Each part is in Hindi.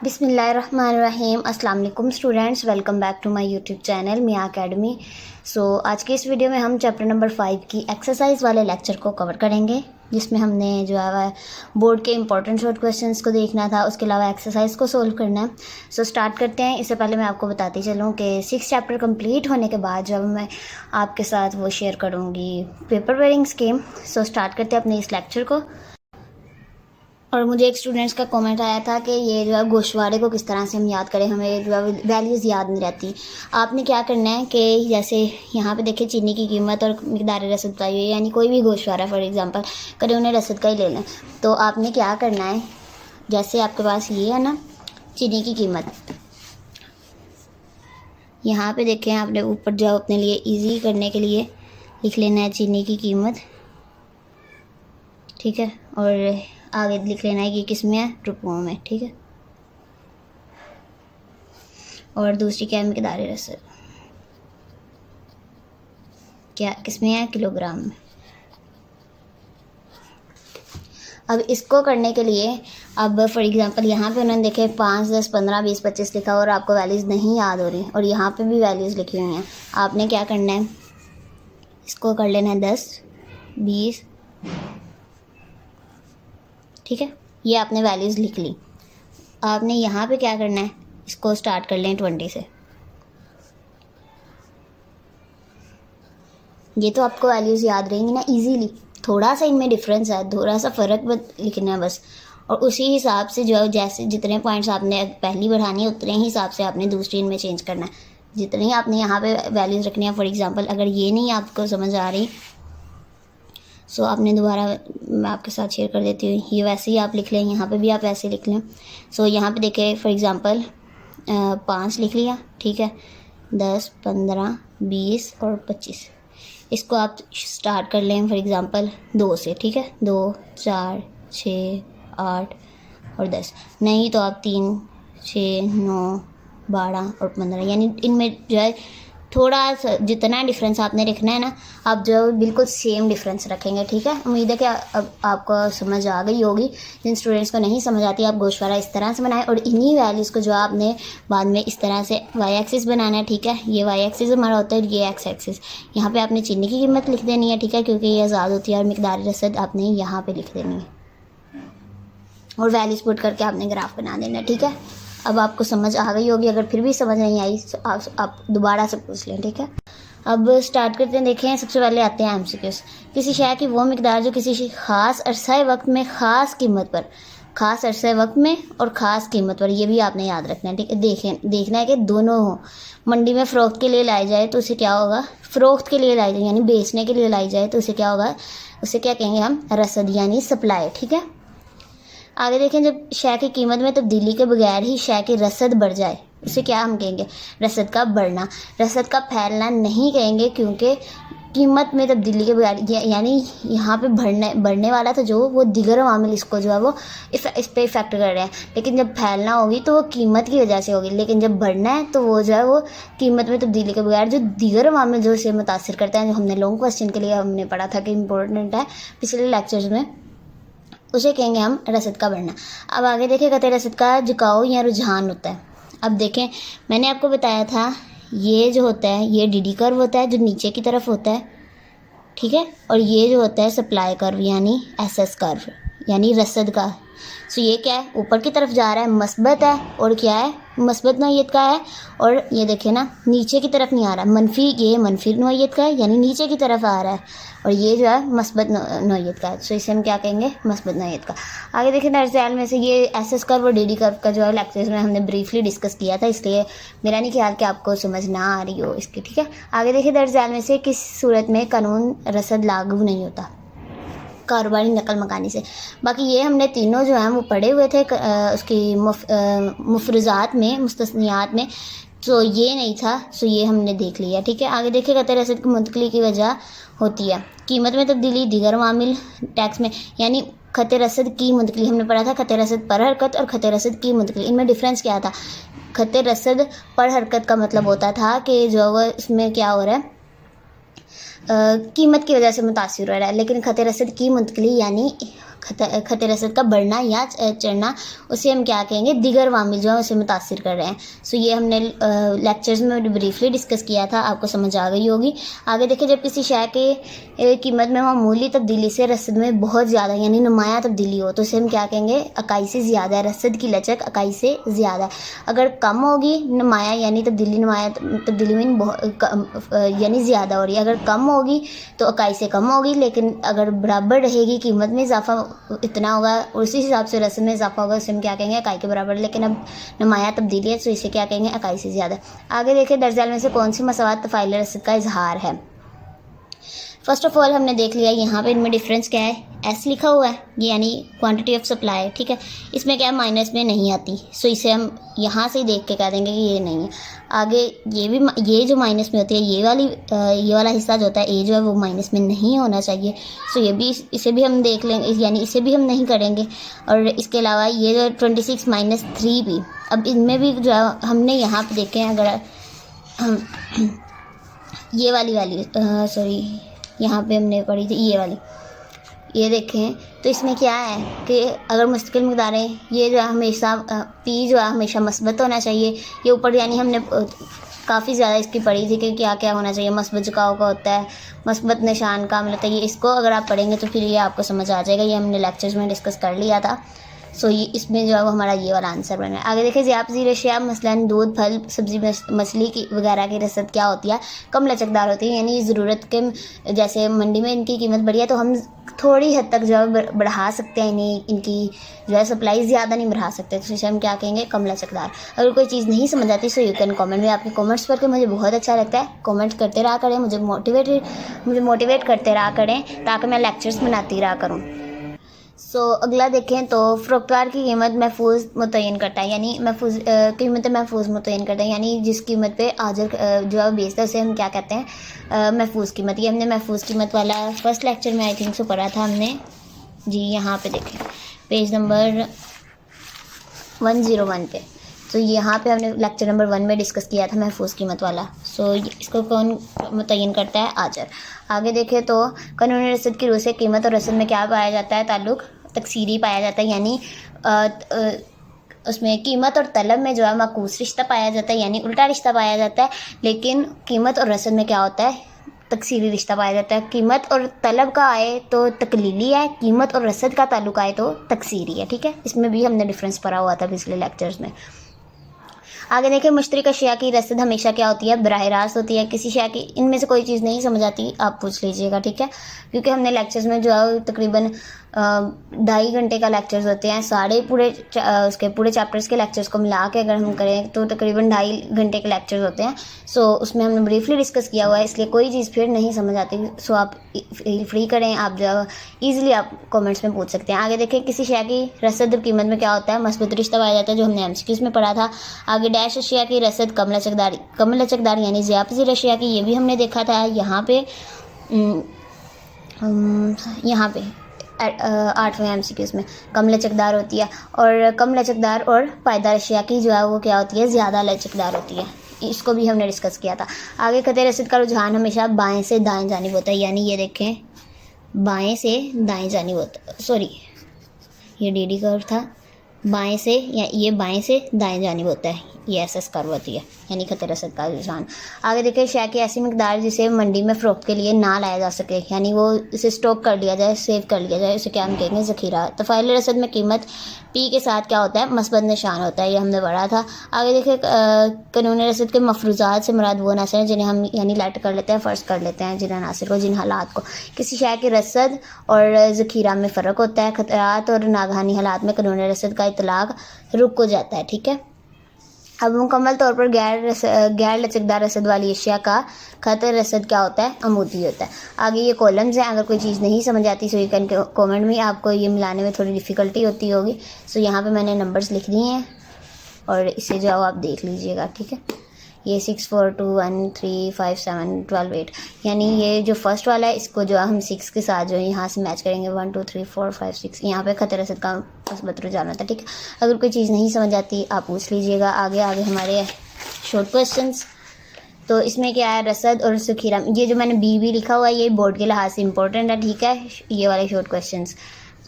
बिस्मिल्लाहिर्रहमानिर्रहीम। अस्सलाम वालेकुम students, welcome back to my YouTube channel Miyan Academy. आज की इस वीडियो में हम चैप्टर नंबर 5 की एक्सरसाइज वाले लेक्चर को कवर करेंगे, जिसमें हमने जो है बोर्ड के इंपॉर्टेंट शॉर्ट क्वेश्चंस को देखना था, उसके अलावा एक्सरसाइज को सोल्व करना है। स्टार्ट करते हैं। इससे पहले मैं आपको बताती चलूँ कि 6 चैप्टर कंप्लीट होने के बाद जब मैं आपके साथ वो शेयर करूँगी पेपर वेयरिंग स्कीम। स्टार्ट करते हैं अपने इस लेक्चर को। और मुझे एक स्टूडेंट्स का कमेंट आया था कि ये जो है गोशवारे को किस तरह से हम याद करें, हमें जो है वैल्यूज़ याद नहीं रहती। आपने क्या करना है कि जैसे यहाँ पे देखिए चीनी की कीमत और मिकदार रसद बताई हुई है, यानी कोई भी गोशवारा फॉर एग्जांपल करें उन्हें रसद का ही ले लें। तो आपने क्या करना है, जैसे आपके पास ये है ना चीनी की कीमत, यहाँ पर देखें आपने ऊपर जो अपने लिए ईजी करने के लिए लिख लेना है चीनी की कीमत, ठीक है। और आगे लिख लेना है कि किस में है, रुपयों में, ठीक है। और दूसरी क्या है, मिकदार रसद, क्या किस में है, किलोग्राम में। अब इसको करने के लिए अब फॉर एग्जांपल यहाँ पे उन्होंने देखे 5, 10, 15, 20, 25 लिखा और आपको वैल्यूज़ नहीं याद हो रही और यहाँ पे भी वैल्यूज़ लिखी हुई हैं। आपने क्या करना है, इसको कर लेना है 10, 20, ठीक है। ये आपने वैल्यूज़ लिख ली। आपने यहाँ पे क्या करना है, इसको स्टार्ट कर लें 20 से। ये तो आपको वैल्यूज़ याद रहेंगी ना इजीली, थोड़ा सा इनमें डिफरेंस है, थोड़ा सा फ़र्क लिखना है बस। और उसी हिसाब से जो जैसे जितने पॉइंट्स आपने पहली बढ़ानी है उतने ही हिसाब से आपने दूसरी इनमें चेंज करना है। जितनी आपने यहाँ पे वैल्यूज़ रखनी है, फॉर एग्जांपल अगर ये नहीं आपको समझ आ रही आपने दोबारा मैं आपके साथ शेयर कर देती हूँ, ये वैसे ही आप लिख लें, यहाँ पे भी आप वैसे लिख लें। यहाँ पे देखें फॉर एग्जांपल 5 लिख लिया, ठीक है। 10, 15, 20 और 25, इसको आप स्टार्ट कर लें फॉर एग्जांपल 2 से, ठीक है। 2, 4, 6, 8 और 10, नहीं तो आप 3, 6, 9, 12 और 15, यानी इनमें जो है थोड़ा सा जितना डिफरेंस आपने रखना है ना, आप जो बिल्कुल सेम डिफरेंस रखेंगे, ठीक है। उम्मीद है कि अब आपको समझ आ गई होगी। जिन स्टूडेंट्स को नहीं समझ आती, आप गोशवारा इस तरह से बनाएं और इन्हीं वैल्यूज़ को जो आपने बाद में इस तरह से वाई एक्सिस बनाना है, ठीक है। ये वाई एक्सिस हमारा होता है, ये एक्स एक्सिस। यहाँ पे आपने चीनी की कीमत लिख देनी है, ठीक है, क्योंकि ये आज़ाद होती है, और मिकदार रसद आपने यहाँ पर लिख देनी है और वैल्यूज़ पुट करके आपने ग्राफ बना देना है, ठीक है। अब आपको समझ आ गई होगी। अगर फिर भी समझ नहीं आई तो आप दोबारा से पूछ लें, ठीक है। अब स्टार्ट करते हैं। देखें सबसे पहले आते हैं एमसीक्यूज़। किसी शय की वो मिकदार जो किसी ख़ास अरसा वक्त में ख़ास कीमत पर, ख़ास अरसा वक्त में और ख़ास कीमत पर, ये भी आपने याद रखना है, ठीक है। देखना है कि दोनों हो। मंडी में फ़रोख्त के लिए लाई जाए तो उसे क्या होगा, फ़रोख्त के लिए लाई जाए यानी बेचने के लिए लाई जाए तो उसे क्या होगा, उसे क्या कहेंगे हम, रसद यानी सप्लाई, ठीक है। आगे देखें, जब शय की कीमत में तब्दीली के बगैर ही शय की रसद बढ़ जाए उसे क्या हम कहेंगे, रसद का बढ़ना। रसद का फैलना नहीं कहेंगे, क्योंकि कीमत में तब्दीली के बगैर यानी यहाँ पे बढ़ने वाला था जो वो दिगर अवामिल इसको जो है वो इस पे इफेक्ट कर रहे हैं। लेकिन जब फैलना होगी तो वो कीमत की वजह से होगी, लेकिन जब बढ़ना है तो वो जो है वो कीमत में तब्दीली के बगैर जो दिगर अवामिल जो इसे मुतासिर करते हैं, जो हमने लॉन्ग क्वेश्चन के लिए हमने पढ़ा था कि इम्पोर्टेंट है पिछले लेक्चर्स में, उसे कहेंगे हम रसद का बढ़ना। अब आगे देखें, कहते हैं रसद का झुकाव या रुझान होता है। अब देखें मैंने आपको बताया था ये जो होता है ये डीडी कर्व होता है जो नीचे की तरफ होता है, ठीक है। और ये जो होता है सप्लाई कर्व यानी एसएस कर्व यानी रसद का। ये क्या है, ऊपर की तरफ जा रहा है, मस्बत है, और क्या है, मस्बत नौइयत का है। और ये देखिए ना नीचे की तरफ नहीं आ रहा, मनफी, ये मनफी नौइयत का है यानी नीचे की तरफ आ रहा है, और ये जो है मस्बत नौइयत का है। इसे हम क्या कहेंगे, मस्बत नौइयत का। आगे देखिए दर्जयाल में से ये एसएस कर्व और डीडी कर्व का जो है लेक्चर्स में हमने ब्रीफली डिस्कस किया था, इसलिए मेरा नहीं ख्याल कि आपको समझ ना आ रही हो इसकी, ठीक है। आगे देखिए दर्जयाल में से किस सूरत में कानून रसद लागू नहीं होता, कारोबारी नकल मकानी से। बाकी ये हमने तीनों जो हैं वो पढ़े हुए थे उसकी मुफरजात में, मुस्तस्नियात में, तो ये नहीं था, ये हमने देख लिया, ठीक है। आगे देखिए कहते रसद की मुंतकली की वजह होती है कीमत में तब्दीली, दीगर मामिल, टैक्स में, यानी खत रसद की मुंतकली हमने पढ़ा था, खत रसद पर हरकत और खत रसद की मुंतकली, इनमें डिफरेंस क्या था। खत रसद पर हरकत का मतलब होता था कि जो वो इसमें क्या हो रहा है, कीमत की वजह से मुतासिर हो रहा है, लेकिन खत रसद की मुंतकली यानी खत रसद का बढ़ना या चढ़ना, उसे हम क्या कहेंगे, दिगर वामिल जो है उसे मुतासिर कर रहे हैं। सो ये हमने लेक्चर्स में ब्रीफली डिस्कस किया था, आपको समझ आ गई होगी। आगे देखिए, जब किसी शय के कीमत में मामूली तब्दीली से रसद में बहुत ज़्यादा यानी नुमाया तब्दीली हो तो उसे हम क्या कहेंगे, अकाई से ज़्यादा है, रसद की लचक अकाई से ज़्यादा है। अगर कम होगी नुमाया यानी तब्दीली में यानी ज़्यादा हो रही है, अगर कम होगी तो अकाई से कम होगी, लेकिन अगर बराबर रहेगी कीमत में इजाफा इतना होगा, उसी हिसाब से रसद में इजाफा होगा, उसे हम क्या कहेंगे, अकाई के बराबर। लेकिन अब नुमाया तब्दीली है तो इसे क्या कहेंगे, अकाई से ज़्यादा। आगे देखिए, दर्ज में से कौन सी मसवात तफ़ाइल रसद का इजहार है। फर्स्ट ऑफ ऑल हमने देख लिया यहाँ पे इनमें डिफरेंस क्या है, एस लिखा हुआ है, ये यानी क्वांटिटी ऑफ सप्लाई, ठीक है। इसमें क्या है, माइनस में नहीं आती, सो इसे हम यहाँ से ही देख के कह देंगे कि ये नहीं है। आगे ये जो माइनस में होती है, ये वाला हिस्सा जो होता है ए जो है वो माइनस में नहीं होना चाहिए, सो इसे भी हम देख लेंगे, यानी इसे भी हम नहीं करेंगे। और इसके अलावा ये जो 26 माइनस 3 भी, अब इनमें भी जो हमने यहाँ पर देखे हैं, अगर ये वाली सॉरी यहाँ पे हमने पढ़ी थी ये वाली, ये देखें तो इसमें क्या है कि अगर मुस्तकिल मकदारें, ये जो है हमेशा पी जो है हमेशा मस्बत होना चाहिए। ये ऊपर यानी हमने काफ़ी ज़्यादा इसकी पढ़ी थी कि क्या क्या होना चाहिए, मस्बत झुकाव का होता है, मस्बत निशान का मतलब ये, इसको अगर आप पढ़ेंगे तो फिर ये आपको समझ आ जाएगा, ये हमने लेक्चर्स में डिस्कस कर लिया था। सो ये इसमें जो है वो हमारा ये वाला आंसर बना है। आगे देखिए, ज़ियाब ज़ीर मसलन दूध, फल, सब्ज़ी, मछली की वगैरह की रसद क्या होती है, कम लचकदार होती है, यानी ज़रूरत के, जैसे मंडी में इनकी कीमत बढ़ी है तो हम थोड़ी हद तक जो है बढ़ा सकते हैं, इनकी जो है सप्लाई ज़्यादा नहीं बढ़ा सकते, तो इसे हम क्या कहेंगे, कम लचकदार। अगर कोई चीज़ नहीं समझ आती सो यू कैन कॉमेंट में, आपके कॉमेंट्स पढ़ के मुझे बहुत अच्छा लगता है, कॉमेंट करते रहा करें, मुझे मोटिवेट करते रहा करें ताकि मैं लेक्चर्स बनाती रहा करूँ। अगला देखें तो फ़रोख्तगार की कीमत महफूज मुतय्यन करता है, यानी कीमत महफूज मुतय्यन करता है, यानी जिस कीमत पे आजर जो है बेचता है उसे हम क्या कहते हैं, महफूज कीमत। ये हमने महफूज कीमत वाला फर्स्ट लेक्चर में आई थिंक सो पढ़ा था हमने जी। यहाँ पे देखें पेज नंबर 101 पे, तो यहाँ पे हमने लेक्चर नंबर 1 में डिस्कस किया था महफूज कीमत वाला। इसको कौन मुतय्यन करता है, आजर। आगे देखें तो कानूनी रसद की रूह से कीमत और रसद में क्या पाया जाता है, ताल्लुक़ तकसीरी पाया जाता है, यानी उसमें कीमत और तलब में जो है माकूस रिश्ता पाया जाता है, यानी उल्टा रिश्ता पाया जाता है। लेकिन कीमत और रसद में क्या होता है, तकसीरी रिश्ता पाया जाता है। कीमत और तलब का आए तो तकलीली है, कीमत और रसद का ताल्लुक आए तो तकसीरी है, ठीक है। इसमें भी हमने डिफरेंस पढ़ा हुआ था पिछले लेक्चर्स में। आगे देखिए, मुश्तरक अशिया की रसद हमेशा क्या होती है, बराह रास्त होती है। किसी शय की इनमें से कोई चीज़ नहीं समझ आती आप पूछ लीजिएगा, ठीक है, क्योंकि हमने लेक्चर्स में जो है तकरीबन 2.5 घंटे का लेक्चर्स होते हैं, सारे उसके पूरे चैप्टर्स के लेक्चर्स को मिला के अगर हम करें तो तकरीबन 2.5 घंटे के लेक्चर्स होते हैं। उसमें हमने ब्रीफली डिस्कस किया हुआ है, इसलिए कोई चीज़ फिर नहीं समझ आती। आप फ्री करें, आप जो ईज़िली आप कमेंट्स में पूछ सकते हैं। आगे देखें, किसी शय की रसद कीमत में क्या होता है, मस्बूत रिश्ता पाया जाता है, जो हमने MCQs में पढ़ा था। आगे डैश अशिया की रसद कम लचकदार यानी ज़ियाब ज़ीर अशिया की, ये भी हमने देखा था यहाँ पे 8वें MCQs में कम लचकदार होती है। और कम लचकदार और पायदार अशिया की जो है वो क्या होती है, ज़्यादा लचकदार होती है। इसको भी हमने डिस्कस किया था। आगे खत रसद का रुझान हमेशा बाएं से दाएं जानिब होता है, यानी ये देखें बाएं से दाएं जानिब होता है, सॉरी ये DD कर्व था, बाएं से या ये बाएं से दाएं जानिब होता है, ये SS कर्व होती है, यानी खत रसद का रुझान। आगे देखिए, शय की ऐसी मकदार जिसे मंडी में फ़रोख्त के लिए ना लाया जा सके, यानी वो इसे स्टॉक कर लिया जाए, सेव कर लिया जाए, उसे क्या हम कहेंगे, ज़ख़ीरा। तफ़ाइल रसद में कीमत P के साथ क्या होता है, मस्बत निशान होता है, ये हमने पढ़ा था। आगे देखिए, कानूनी रसद के मफरूज़ात से मुराद वो अनासर हैं जिन्हें हम यानी लाट कर लेते हैं, फ़र्ज़ कर लेते हैं, जिन अनासर को, जिन हालात को। किसी शय की रसद और ज़ख़ीरा में फ़र्क होता है। खतरात और नागहानी हालात में कानूनी रसद का इतलाक़ रुक हो जाता है, ठीक है। अब मुकम्मल तौर पर गैर लचकदार रसद वाली अशिया का खत रसद क्या होता है, अमूदी होता है। आगे ये कॉलम्स हैं, अगर कोई चीज़ नहीं समझ आती सो यू कैन कमेंट में, आपको ये मिलाने में थोड़ी डिफ़िकल्टी होती होगी। यहाँ पे मैंने नंबर्स लिख दिए हैं और इसे जो आप देख लीजिएगा, ठीक है। ये 6 4 2 1 3 5 7 12 8, यानी ये जो फर्स्ट वाला है इसको जो हम 6 के साथ जो यहाँ से मैच करेंगे, 1 2 3 4 5 6, यहाँ पे खत रसद का मस्बत रुझान होता है, ठीक है। अगर कोई चीज़ नहीं समझ आती आप पूछ लीजिएगा। आगे हमारे शॉर्ट क्वेश्चंस, तो इसमें क्या है, रसद और ज़ख़ीरा, ये जो मैंने बी लिखा हुआ है ये बोर्ड के लिहाज से इंपॉर्टेंट है, ठीक है, ये वाले शॉर्ट क्वेश्चंस।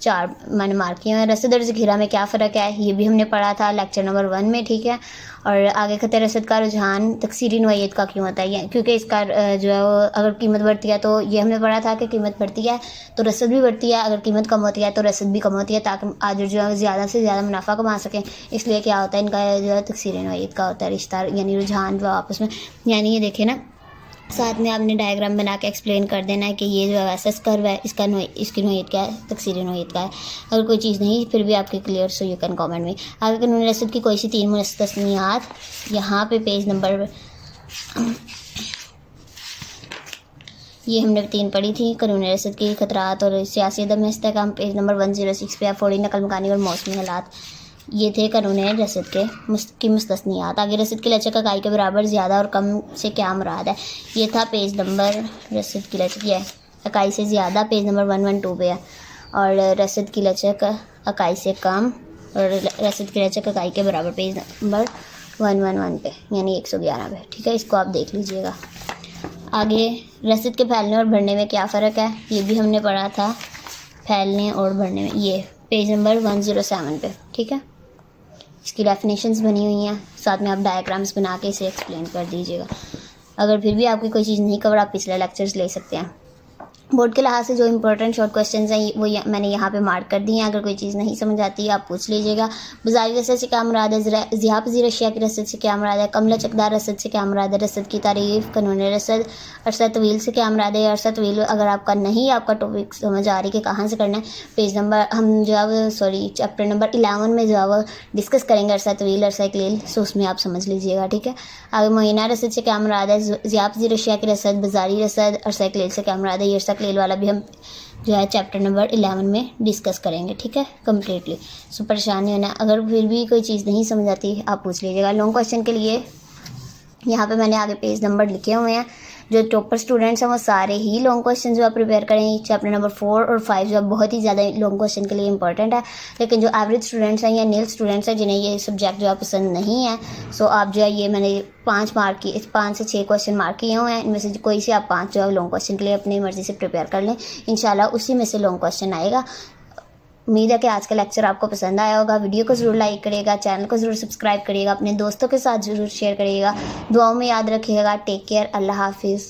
4 मैंने मार्क किए हैं। रसद और ज़ख़ीरा में क्या फ़र्क है, ये भी हमने पढ़ा था लेक्चर नंबर 1 में, ठीक है। और आगे कहते हैं रसद का रुझान तकसीरी नोयत का क्यों होता है, ये क्योंकि इसका जो है वो अगर कीमत बढ़ती है तो ये हमने पढ़ा था कि कीमत बढ़ती है तो रसद भी बढ़ती है, अगर कीमत कम होती है तो रसद भी कम होती है, ताकि आज जो है ज़्यादा से ज़्यादा मुनाफा कमा सकें। इसलिए क्या होता है, इनका जो है तकसीरी नोयत का होता है रिश्ता, यानी रुझान जो आपस में। यानी ये देखें ना, साथ में आपने डायग्राम बना के एक्सप्लेन कर देना है कि ये जो है एस कर्व है, इसकी नोयत क्या है, तकसीरी नोयत का है। अगर कोई चीज़ नहीं फिर भी आपके clear, so you can comment में। आगे कानून रसद की कोई सी 3 मुस्तस्नियात, यहाँ पे पेज नंबर ये हमने 3 पढ़ी थी। कानून रसद की खतरात और सियासी अदम इस्तेहकाम, पेज नंबर 106 पे। फौरी नकल मकानी और मौसमी हालात, ये थे कानून रसद की मुस्तस्नियात। आगे रसद की लचक इकाई के बराबर, ज़्यादा और कम से क्या मुराद है, ये था पेज नंबर, रसद की लचक ये इकाई से ज़्यादा पेज नंबर 112 पे है, और रसद की लचक इकाई से कम और रसद की लचक इकाई के बराबर पेज नंबर 111 पे, यानी 111 पे, ठीक है। इसको आप देख लीजिएगा। आगे रसद के फैलने और बढ़ने में क्या फ़र्क है, ये भी हमने पढ़ा था, फैलने और बढ़ने में, ये पेज नंबर 107 पे, ठीक है। इसकी डेफिनेशंस बनी हुई हैं, साथ में आप डायग्राम्स बना के इसे एक्सप्लेन कर दीजिएगा। अगर फिर भी आपकी कोई चीज़ नहीं कवर, आप पिछले लेक्चर्स ले सकते हैं। बोर्ड के लिहाज से जो इंपॉर्टेंट शॉर्ट क्वेश्चंस हैं वो मैंने यहाँ पे मार्क कर दिए हैं। अगर कोई चीज़ नहीं समझ आती है आप पूछ लीजिएगा। बाज़ारी रसद से क्या मुराद है, ज़िया पज़ीर अशिया की रसद से क्या मुराद है, कम लचकदार रसद से क्या मुराद है, रसद की तारीफ़, कानून रसद, अरसा तवील से क्या मुराद है। अरसा तवील अगर आपका नहीं, आपका टॉपिक समझ आ रही कि कहाँ से करना है, पेज नंबर हम जो है चैप्टर नंबर 11 में जो है वो डिस्कस करेंगे अरसा तवील, अरसा कलील, सो उसमें आप समझ लीजिएगा, ठीक है। आगे मुअय्यना रसद से क्या मुराद है, ज़िया पज़ीर अशिया की रसद, बाज़ारी रसद, अरसा कलील से क्या मुराद है। ये अरसा कलील वाला भी हम जो है चैप्टर नंबर 11 में डिस्कस करेंगे, ठीक है, कम्प्लीटली। सो परेशानी होना, अगर फिर भी कोई चीज़ नहीं समझ आती आप पूछ लीजिएगा। लॉन्ग क्वेश्चन के लिए यहाँ पे मैंने आगे पेज नंबर लिखे हुए हैं। जो टॉपर स्टूडेंट्स हैं वो सारे ही लॉन्ग क्वेश्चन जो है प्रिपेयर करें। चैप्टर नंबर 4 और 5 जो है बहुत ही ज़्यादा लॉन्ग क्वेश्चन के लिए इंपॉर्टेंट है, लेकिन जो एवरेज स्टूडेंट्स हैं या नील स्टूडेंट्स हैं जिन्हें ये सब्जेक्ट जो है पसंद नहीं है, सो आप जो है ये मैंने 5 से 6 क्वेश्चन मार्क किए हुए हैं। इनमें से कोई से आप 5 जो है लॉन्ग क्वेश्चन के लिए अपनी मर्ज़ी से प्रिपेयर कर लें, इंशाल्लाह उसी में से लॉन्ग क्वेश्चन आएगा। उम्मीद है कि आज का लेक्चर आपको पसंद आया होगा। वीडियो को ज़रूर लाइक करिएगा, चैनल को ज़रूर सब्सक्राइब करिएगा, अपने दोस्तों के साथ ज़रूर शेयर करिएगा, दुआओं में याद रखिएगा। टेक केयर, अल्लाह हाफिज़।